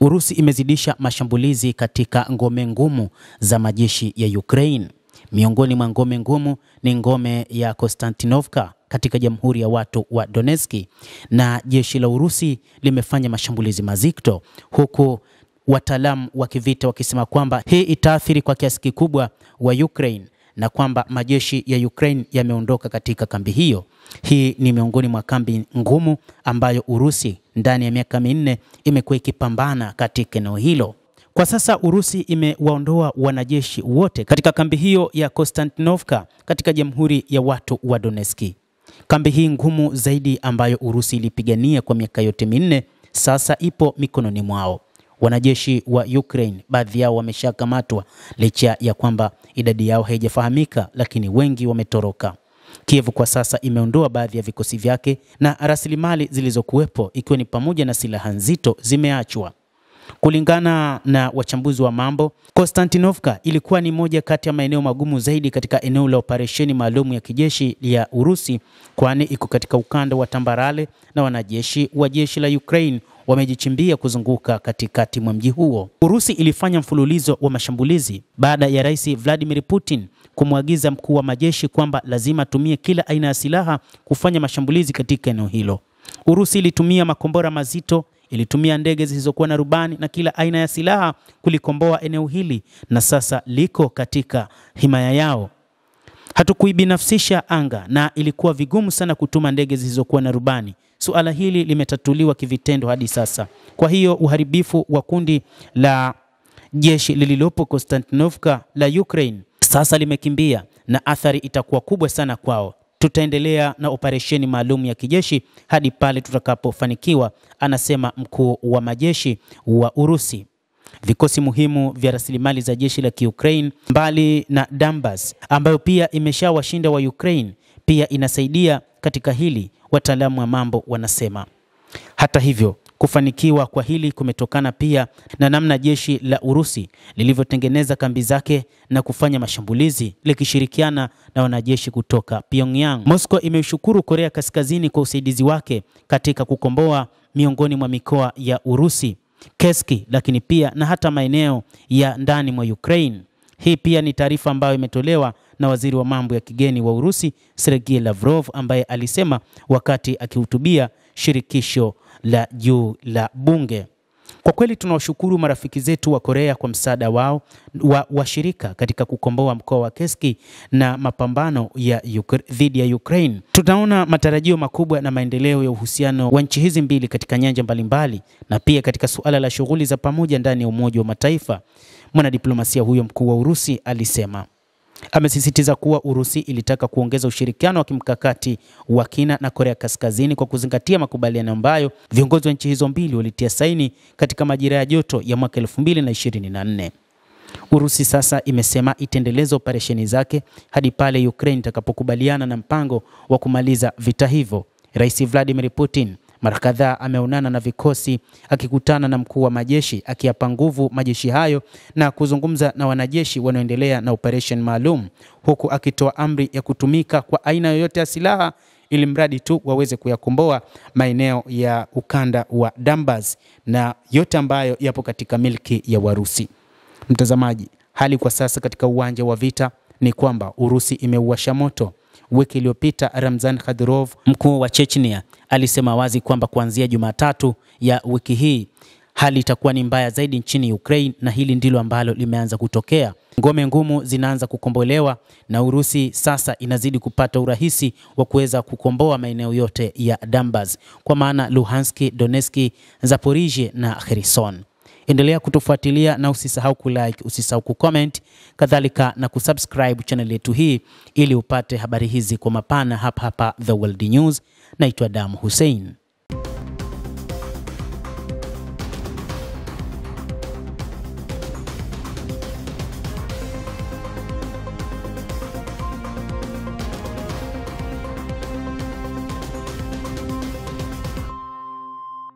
Urusi imezidisha mashambulizi katika ngome ngumu za majeshi ya Ukraine. Miongoni mwa ngome ngumu ni ngome ya Konstantinovka katika Jamhuri ya Watu wa Donetsk, na jeshi la Urusi limefanya mashambulizi mazito, huku wataalamu wa kivita wakisema kwamba hii itaathiri kwa kiasi kikubwa wa Ukraine na kwamba majeshi ya Ukraine yameondoka katika kambi hiyo. Hii ni miongoni mwa kambi ngumu ambayo Urusi ndani ya miaka 4 imekuwa ikipambana katika eneo hilo. Kwa sasa Urusi imewaondoa wanajeshi wote katika kambi hiyo ya Konstantinovka katika Jamhuri ya Watu wa Donetsk. Kambi hii ngumu zaidi ambayo Urusi ilipigania kwa miaka yote 4 sasa ipo mikononi mwao. Wanajeshi wa Ukraine baadhi yao wameshakamatwa licha ya kwamba idadi yao haijafahamika, lakini wengi wametoroka. Kiev kwa sasa imeondoa baadhi ya vikosi vyake na rasilimali zilizokuwepo ikiwa ni pamoja na silaha nzito zimeachwa. Kulingana na wachambuzi wa mambo, Konstantinovka ilikuwa ni moja kati ya maeneo magumu zaidi katika eneo la operesheni maalum ya kijeshi ya Urusi, kwani iko katika ukanda wa tambarare na wanajeshi wa jeshi la Ukraine wamejichimbia kuzunguka katikati mwa mji huo. Urusi ilifanya mfululizo wa mashambulizi baada ya Rais Vladimir Putin kumwagiza mkuu wa majeshi kwamba lazima atumie kila aina ya silaha kufanya mashambulizi katika eneo hilo. Urusi ilitumia makombora mazito, ilitumia ndege zisizokuwa na rubani na kila aina ya silaha kulikomboa eneo hili, na sasa liko katika himaya yao. Hatukuibinafsisha anga na ilikuwa vigumu sana kutuma ndege zisizokuwa na rubani. Suala hili limetatuliwa kivitendo hadi sasa. Kwa hiyo uharibifu wa kundi la jeshi lililopo Konstantinovka la Ukraine sasa limekimbia na athari itakuwa kubwa sana kwao. Tutaendelea na operesheni maalum ya kijeshi hadi pale tutakapofanikiwa, anasema mkuu wa majeshi wa Urusi. Vikosi muhimu vya rasilimali za jeshi la Ukraine mbali na Donbas ambayo pia imeshawashinda wa Ukraine pia inasaidia katika hili, wataalamu wa mambo wanasema. Hata hivyo, kufanikiwa kwa hili kumetokana pia na namna jeshi la Urusi lilivyotengeneza kambi zake na kufanya mashambulizi likishirikiana na wanajeshi kutoka Pyongyang. Moscow imeshukuru Korea Kaskazini kwa usaidizi wake katika kukomboa miongoni mwa mikoa ya Urusi, Kursk, lakini pia na hata maeneo ya ndani mwa Ukraine. Hii pia ni taarifa ambayo imetolewa na waziri wa mambo ya kigeni wa Urusi Sergei Lavrov, ambaye alisema wakati akihutubia shirikisho la juu la bunge. Kwa kweli tunawashukuru marafiki zetu wa Korea kwa msaada wao wa washirika katika kukomboa mkoa wa Kursk na mapambano ya dhidi ya Ukraine. Tunaona matarajio makubwa na maendeleo ya uhusiano wa nchi hizi mbili katika nyanja mbalimbali na pia katika suala la shughuli za pamoja ndani ya Umoja wa Mataifa, mwanadiplomasia huyo mkuu wa Urusi alisema. Amesisitiza kuwa Urusi ilitaka kuongeza ushirikiano wa kimkakati wa kina na Korea Kaskazini kwa kuzingatia makubaliano ambayo viongozi wa nchi hizo mbili walitia saini katika majira ya joto ya mwaka 2024. Urusi sasa imesema itaendeleza operesheni zake hadi pale Ukraine itakapokubaliana na mpango wa kumaliza vita hivyo. Rais Vladimir Putin mara kadhaa ameonana na vikosi, akikutana na mkuu wa majeshi, akiapa nguvu majeshi hayo na kuzungumza na wanajeshi wanaoendelea na operation maalum, huku akitoa amri ya kutumika kwa aina yoyote ya silaha ili mradi tu waweze kuyakomboa maeneo ya ukanda wa Donbas na yote ambayo yapo katika milki ya Warusi. Mtazamaji, hali kwa sasa katika uwanja wa vita ni kwamba Urusi imeuwasha moto. Wiki iliyopita Ramzan Kadyrov, mkuu wa Chechnya, alisema wazi kwamba kuanzia Jumatatu ya wiki hii hali itakuwa ni mbaya zaidi nchini Ukraine, na hili ndilo ambalo limeanza kutokea. Ngome ngumu zinaanza kukombolewa na Urusi sasa inazidi kupata urahisi wa kuweza kukomboa maeneo yote ya Donbas, kwa maana Luhansk, Donetsk, Zaporizhia na Kherson. Endelea kutufuatilia na usisahau kulike, usisahau kucomment, kadhalika na kusubscribe channel yetu hii ili upate habari hizi kwa mapana hapa The World News. Naitwa Adam Hussein.